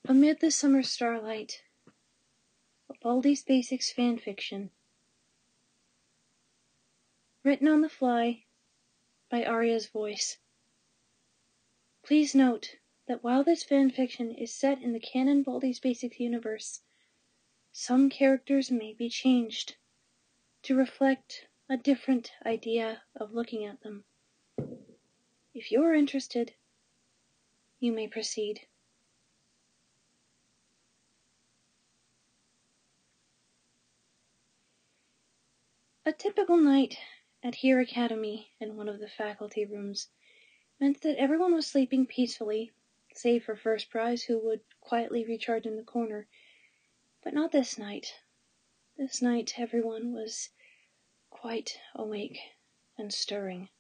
Amid the summer starlight, Baldi's Basics fanfiction. Written on the fly by Arya's voice. Please note that while this fanfiction is set in the canon Baldi's Basics universe, some characters may be changed to reflect a different idea of looking at them. If you're interested, you may proceed. A typical night at Here Academy in one of the faculty rooms meant that everyone was sleeping peacefully, save for First Prize, who would quietly recharge in the corner. But not this night. This night everyone was quite awake and stirring.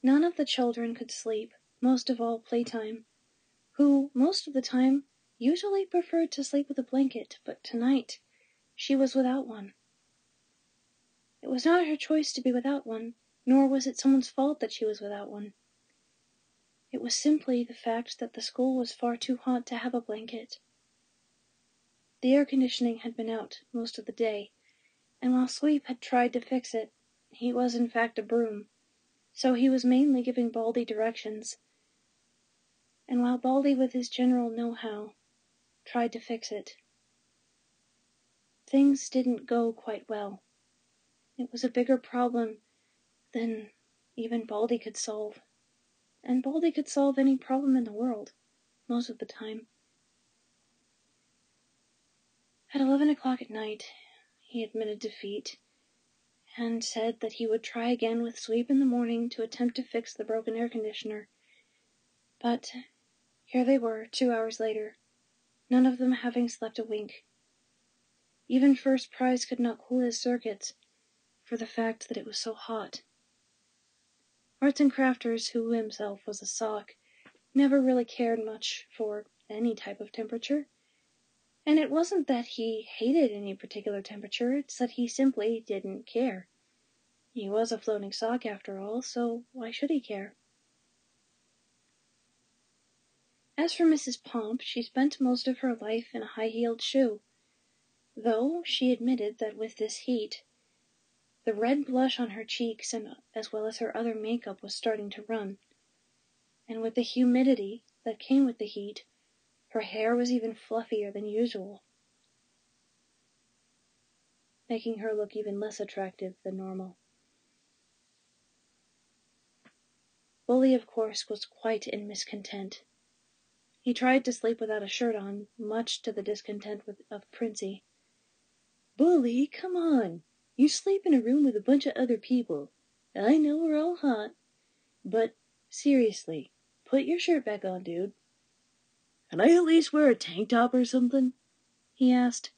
None of the children could sleep, most of all Playtime, who, most of the time, usually preferred to sleep with a blanket, but tonight she was without one. It was not her choice to be without one, nor was it someone's fault that she was without one. It was simply the fact that the school was far too hot to have a blanket. The air conditioning had been out most of the day, and while Sweep had tried to fix it, he was in fact a broom, so he was mainly giving Baldi directions. And while Baldi, with his general know-how, tried to fix it, things didn't go quite well. It was a bigger problem than even Baldi could solve. And Baldi could solve any problem in the world, most of the time. At 11 o'clock at night, he admitted defeat, and said that he would try again with Sweep in the morning to attempt to fix the broken air conditioner. But here they were, 2 hours later, none of them having slept a wink. Even First Prize could not cool his circuits, for the fact that it was so hot. Arts and Crafters, who himself was a sock, never really cared much for any type of temperature. And it wasn't that he hated any particular temperature, it's that he simply didn't care. He was a floating sock after all, so why should he care? As for Mrs. Pomp, she spent most of her life in a high-heeled shoe, though she admitted that with this heat, the red blush on her cheeks, and as well as her other makeup, was starting to run. And with the humidity that came with the heat, her hair was even fluffier than usual, making her look even less attractive than normal. Bully, of course, was quite in miscontent. He tried to sleep without a shirt on, much to the discontent of Princey. "Bully, come on! You sleep in a room with a bunch of other people. I know we're all hot, but seriously, put your shirt back on, dude." "Can I at least wear a tank top or something?" he asked.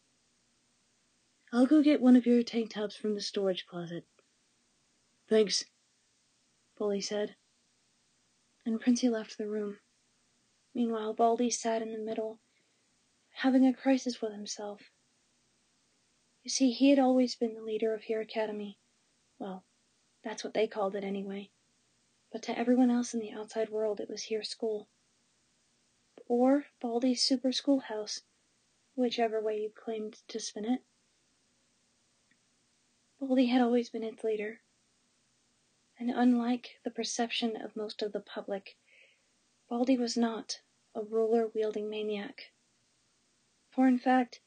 "I'll go get one of your tank tops from the storage closet." "Thanks," Bully said. And Princey left the room. Meanwhile, Baldi sat in the middle, having a crisis with himself. You see, he had always been the leader of Here Academy. Well, that's what they called it anyway. But to everyone else in the outside world, it was Here School. Or Baldi's Super Schoolhouse, whichever way you claimed to spin it. Baldi had always been its leader. And unlike the perception of most of the public, Baldi was not a ruler-wielding maniac. For in fact,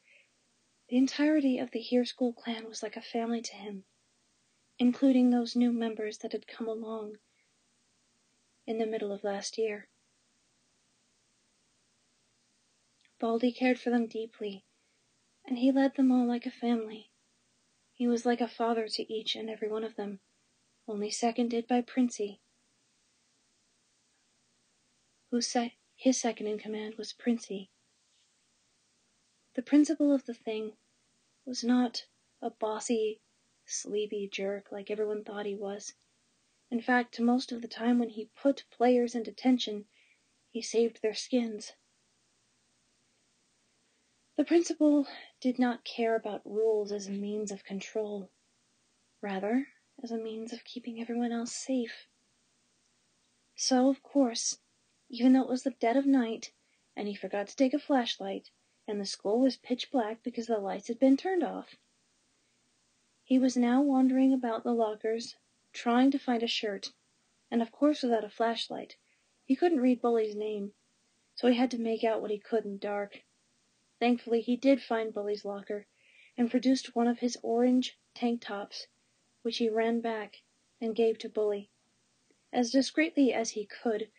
the entirety of the Here School clan was like a family to him, including those new members that had come along in the middle of last year. Baldi cared for them deeply, and he led them all like a family. He was like a father to each and every one of them, only seconded by Princey, his second in command was Princey. The principal of the thing was not a bossy, sleepy jerk like everyone thought he was. In fact, most of the time when he put players in detention, he saved their skins. The principal did not care about rules as a means of control, rather as a means of keeping everyone else safe. So, of course, even though it was the dead of night, and he forgot to take a flashlight, and the school was pitch black because the lights had been turned off. He was now wandering about the lockers, trying to find a shirt, and of course without a flashlight. He couldn't read Bully's name, so he had to make out what he could in the dark. Thankfully, he did find Bully's locker, and produced one of his orange tank tops, which he ran back and gave to Bully. As discreetly as he could,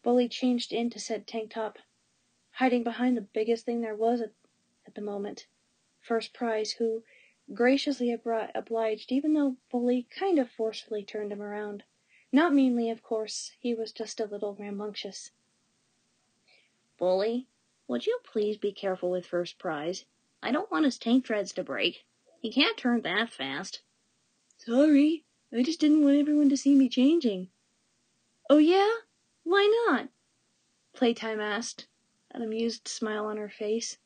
Bully changed into said tank top, hiding behind the biggest thing there was at the moment, First Prize, who graciously obliged, even though Bully kind of forcefully turned him around. Not meanly, of course. He was just a little rambunctious. Bully, would you please be careful with First Prize? I don't want his tank treads to break. He can't turn that fast. Sorry, I just didn't want everyone to see me changing. Oh yeah? Why not? Playtime asked, an amused smile on her face.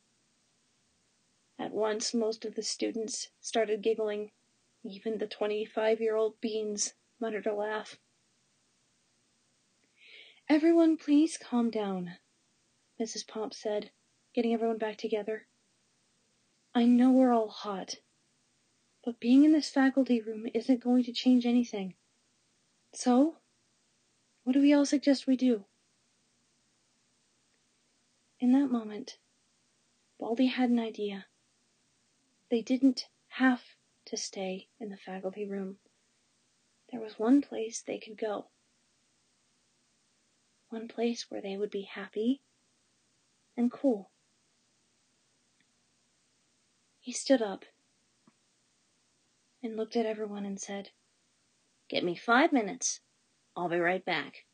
At once, most of the students started giggling. Even the 25-year-old Beans muttered a laugh. Everyone, please calm down, Mrs. Pomp said, getting everyone back together. I know we're all hot, but being in this faculty room isn't going to change anything. So, what do we all suggest we do? In that moment, Baldi had an idea. They didn't have to stay in the faculty room. There was one place they could go. One place where they would be happy and cool. He stood up and looked at everyone and said, "Give me 5 minutes. I'll be right back."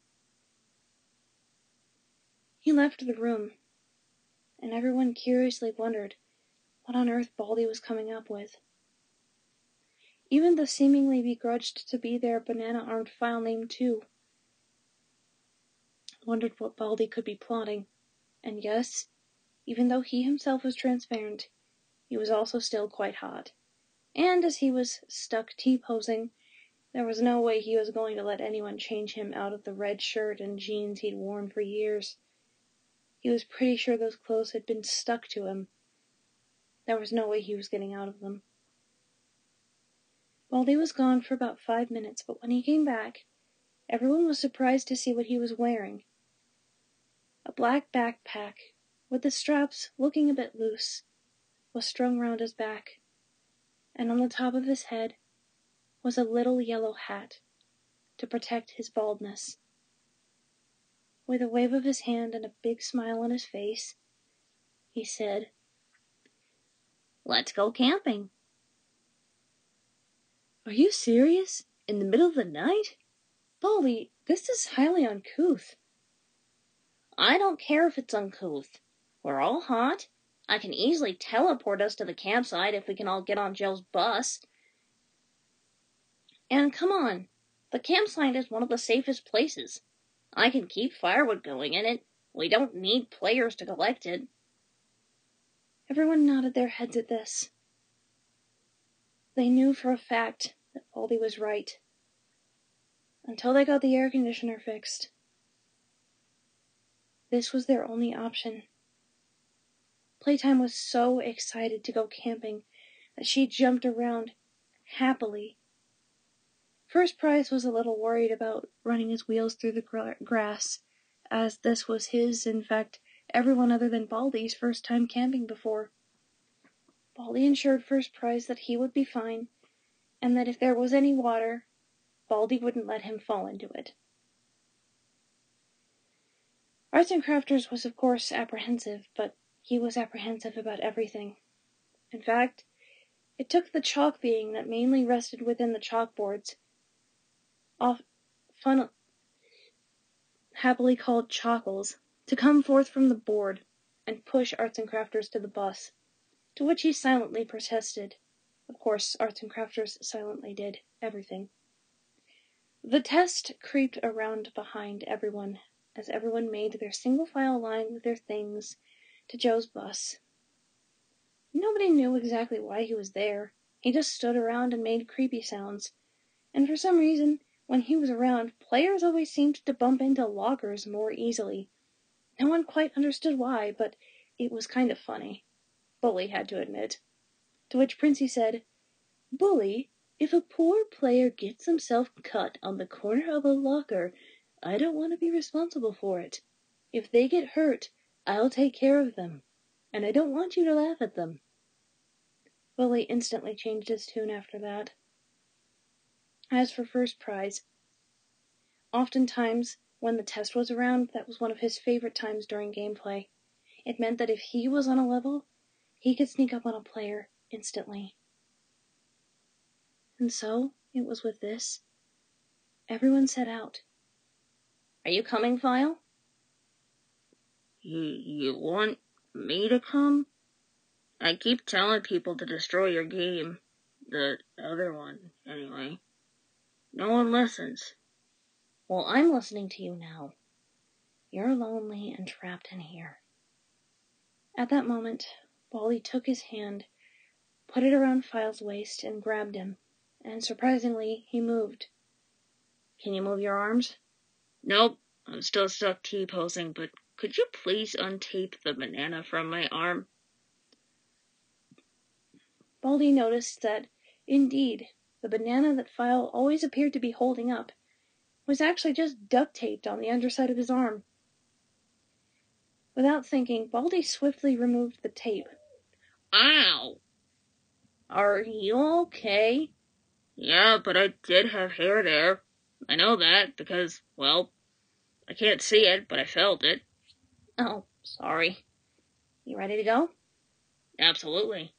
He left the room, and everyone curiously wondered what on earth Baldi was coming up with. Even the seemingly begrudged to be there banana-armed file name 2 wondered what Baldi could be plotting. And yes, even though he himself was transparent, he was also still quite hot. And as he was stuck T-posing, there was no way he was going to let anyone change him out of the red shirt and jeans he'd worn for years. He was pretty sure those clothes had been stuck to him. There was no way he was getting out of them. Baldi was gone for about 5 minutes, but when he came back, everyone was surprised to see what he was wearing. A black backpack, with the straps looking a bit loose, was strung round his back, and on the top of his head was a little yellow hat to protect his baldness. With a wave of his hand and a big smile on his face, he said, "Let's go camping." Are you serious? In the middle of the night? Baldi, this is highly uncouth. I don't care if it's uncouth. We're all hot. I can easily teleport us to the campsite if we can all get on Joe's bus. And come on, the campsite is one of the safest places. I can keep firewood going in it. We don't need players to collect it. Everyone nodded their heads at this. They knew for a fact that Baldi was right. Until they got the air conditioner fixed. This was their only option. Playtime was so excited to go camping that she jumped around happily. First Prize was a little worried about running his wheels through the grass, as this was his, in fact, everyone other than Baldi's first time camping before. Baldi assured First Prize that he would be fine, and that if there was any water, Baldi wouldn't let him fall into it. Arts and Crafters was of course apprehensive, but he was apprehensive about everything. In fact, it took the chalk being that mainly rested within the chalkboards, happily called Chockles, to come forth from the board and push Arts and Crafters to the bus, to which he silently protested. Of course, Arts and Crafters silently did everything. The test creeped around behind everyone, as everyone made their single file line with their things to Joe's bus. Nobody knew exactly why he was there. He just stood around and made creepy sounds. And for some reason, when he was around, players always seemed to bump into lockers more easily. No one quite understood why, but it was kind of funny, Bully had to admit. To which Princey said, "Bully, if a poor player gets himself cut on the corner of a locker, I don't want to be responsible for it. If they get hurt, I'll take care of them, and I don't want you to laugh at them." Bully instantly changed his tune after that. As for first prize, oftentimes when the test was around, that was one of his favorite times during gameplay. It meant that if he was on a level, he could sneak up on a player instantly. And so, it was with this. Everyone set out. "Are you coming, File?" You want me to come? I keep telling people to destroy your game. The other one, anyway. No one listens. "Well, I'm listening to you now. You're lonely and trapped in here." At that moment, Baldi took his hand, put it around File's waist, and grabbed him. And surprisingly, he moved. "Can you move your arms?" Nope, I'm still stuck T-posing, but could you please untape the banana from my arm? Baldi noticed that, indeed, the banana that File always appeared to be holding up was actually just duct taped on the underside of his arm. Without thinking, Baldi swiftly removed the tape. Ow! "Are you okay?" Yeah, but I did have hair there. I know that because, well, I can't see it, but I felt it. "Oh, sorry. You ready to go?" Absolutely.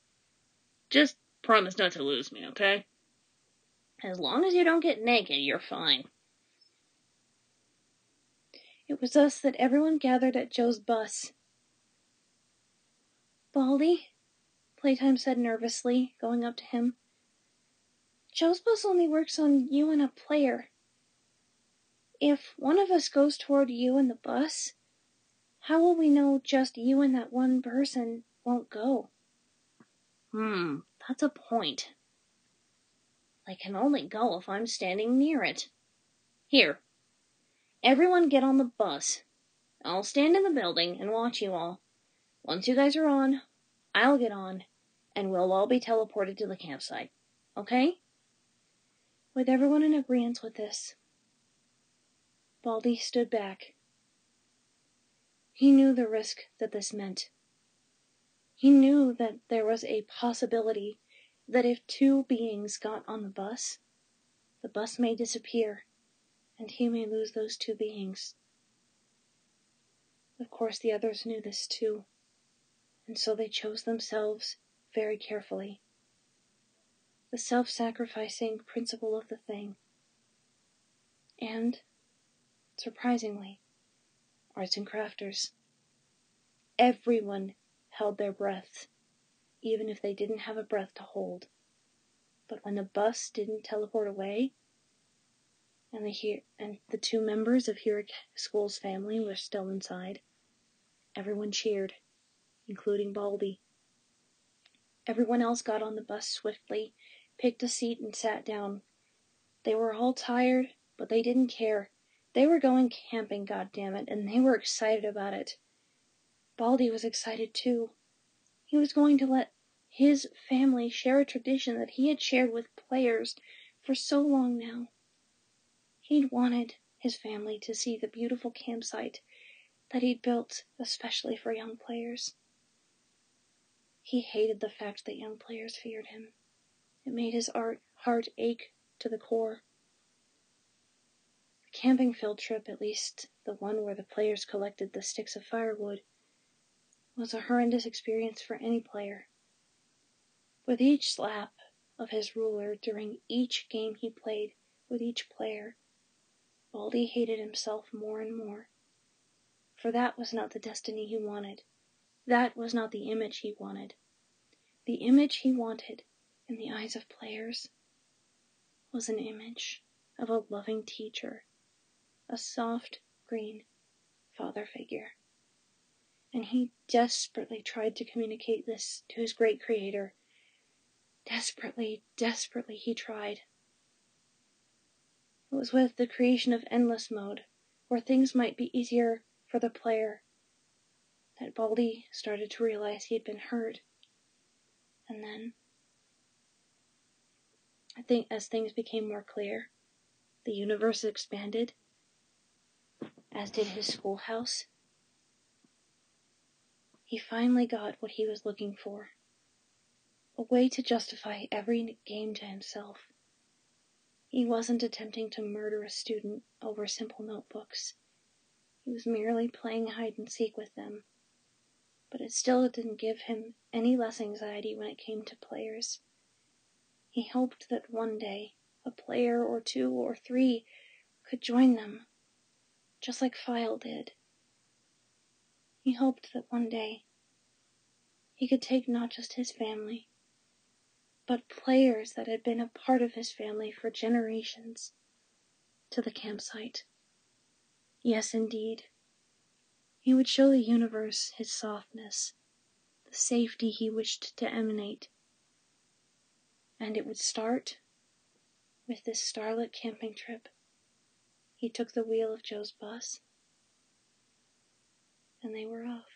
Just promise not to lose me, okay? "As long as you don't get naked, you're fine." It was thus that everyone gathered at Joe's bus. "Baldi," Playtime said nervously, going up to him, "Joe's bus only works on you and a player. If one of us goes toward you and the bus, how will we know just you and that one person won't go?" That's a point. I can only go if I'm standing near it. Here, everyone get on the bus. I'll stand in the building and watch you all. Once you guys are on, I'll get on, and we'll all be teleported to the campsite. Okay?" With everyone in agreement with this, Baldi stood back. He knew the risk that this meant. He knew that there was a possibility that if two beings got on the bus may disappear, and he may lose those two beings. Of course, the others knew this too, and so they chose themselves very carefully. The self-sacrificing principle of the thing. And, surprisingly, arts and crafters. Everyone held their breath, even if they didn't have a breath to hold. But when the bus didn't teleport away, and the two members of Hero School's family were still inside, everyone cheered, including Baldi. Everyone else got on the bus swiftly, picked a seat, and sat down. They were all tired, but they didn't care. They were going camping, goddammit, and they were excited about it. Baldi was excited too. He was going to let his family share a tradition that he had shared with players for so long now. He'd wanted his family to see the beautiful campsite that he'd built especially for young players. He hated the fact that young players feared him. It made his heart ache to the core. The camping field trip, at least the one where the players collected the sticks of firewood, was a horrendous experience for any player. With each slap of his ruler during each game he played with each player, Baldi hated himself more and more. For that was not the destiny he wanted. That was not the image he wanted. The image he wanted, in the eyes of players, was an image of a loving teacher, a soft, green father figure. And he desperately tried to communicate this to his great creator. Desperately, desperately he tried. It was with the creation of Endless Mode, where things might be easier for the player, that Baldi started to realize he had been hurt. And then, I think as things became more clear, the universe expanded, as did his schoolhouse. He finally got what he was looking for. A way to justify every game to himself. He wasn't attempting to murder a student over simple notebooks. He was merely playing hide and seek with them. But it still didn't give him any less anxiety when it came to players. He hoped that one day, a player or 2 or 3 could join them, just like File did. He hoped that one day he could take not just his family, but players that had been a part of his family for generations to the campsite. Yes, indeed. He would show the universe his softness, the safety he wished to emanate. And it would start with this starlit camping trip. He took the wheel of Joe's bus, and they were off.